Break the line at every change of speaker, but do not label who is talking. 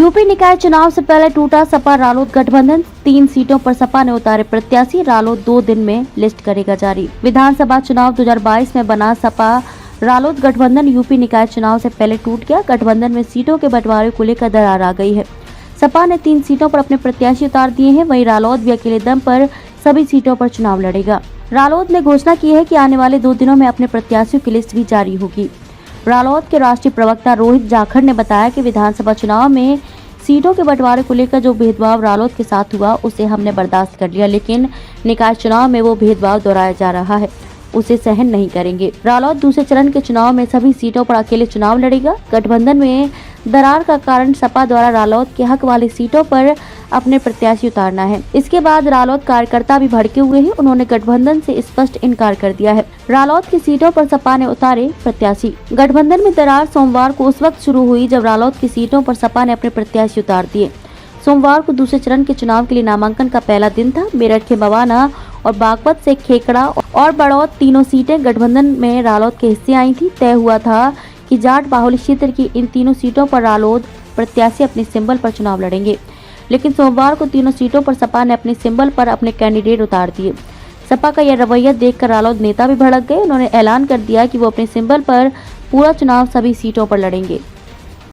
UP निकाय चुनाव से पहले टूटा सपा रालोद गठबंधन। 3 सीटों पर सपा ने उतारे प्रत्याशी, रालोद 2 दिन में लिस्ट करेगा जारी। विधानसभा चुनाव 2022 में बना सपा रालोद गठबंधन यूपी निकाय चुनाव से पहले टूट गया। गठबंधन में सीटों के बंटवारे को लेकर दरार आ गई है। सपा ने 3 सीटों पर अपने प्रत्याशी उतार दिए हैं, वहीं रालोद भी अकेले दम पर सभी सीटों पर चुनाव लड़ेगा। रालोद ने घोषणा की है कि आने वाले 2 दिनों में अपने प्रत्याशियों की लिस्ट भी जारी होगी। रालोद के राष्ट्रीय प्रवक्ता रोहित जाखड़ ने बताया कि विधानसभा चुनाव में सीटों के बंटवारे को लेकर जो भेदभाव रालोद के साथ हुआ उसे हमने बर्दाश्त कर लिया, लेकिन निकाय चुनाव में वो भेदभाव दोहराया जा रहा है, उसे सहन नहीं करेंगे। रालोद दूसरे चरण के चुनाव में सभी सीटों पर अकेले चुनाव लड़ेगा। गठबंधन में दरार का कारण सपा द्वारा रालोद के हक वाली सीटों पर अपने प्रत्याशी उतारना है। इसके बाद रालोद कार्यकर्ता भी भड़के हुए हैं। उन्होंने गठबंधन से स्पष्ट इनकार कर दिया है। रालोद की सीटों पर सपा ने उतारे प्रत्याशी। गठबंधन में दरार सोमवार को उस वक्त शुरू हुई जब रालोद की सीटों पर सपा ने अपने प्रत्याशी उतार दिए। सोमवार को दूसरे चरण के चुनाव के लिए नामांकन का पहला दिन था। मेरठ के मवाना और बागपत से खेकड़ा और बड़ौद तीनों सीटें गठबंधन में रालोद के हिस्से आई थी। तय हुआ था कि जाट बाहुल्य क्षेत्र की इन तीनों सीटों पर रालोद प्रत्याशी अपने सिंबल पर चुनाव लड़ेंगे, लेकिन सोमवार को तीनों सीटों पर सपा ने अपने सिंबल पर अपने कैंडिडेट उतार दिए। सपा का यह रवैया देखकर रालोद नेता भी भड़क गए। उन्होंने ऐलान कर दिया कि वो अपने सिंबल पर पूरा चुनाव सभी सीटों पर लड़ेंगे।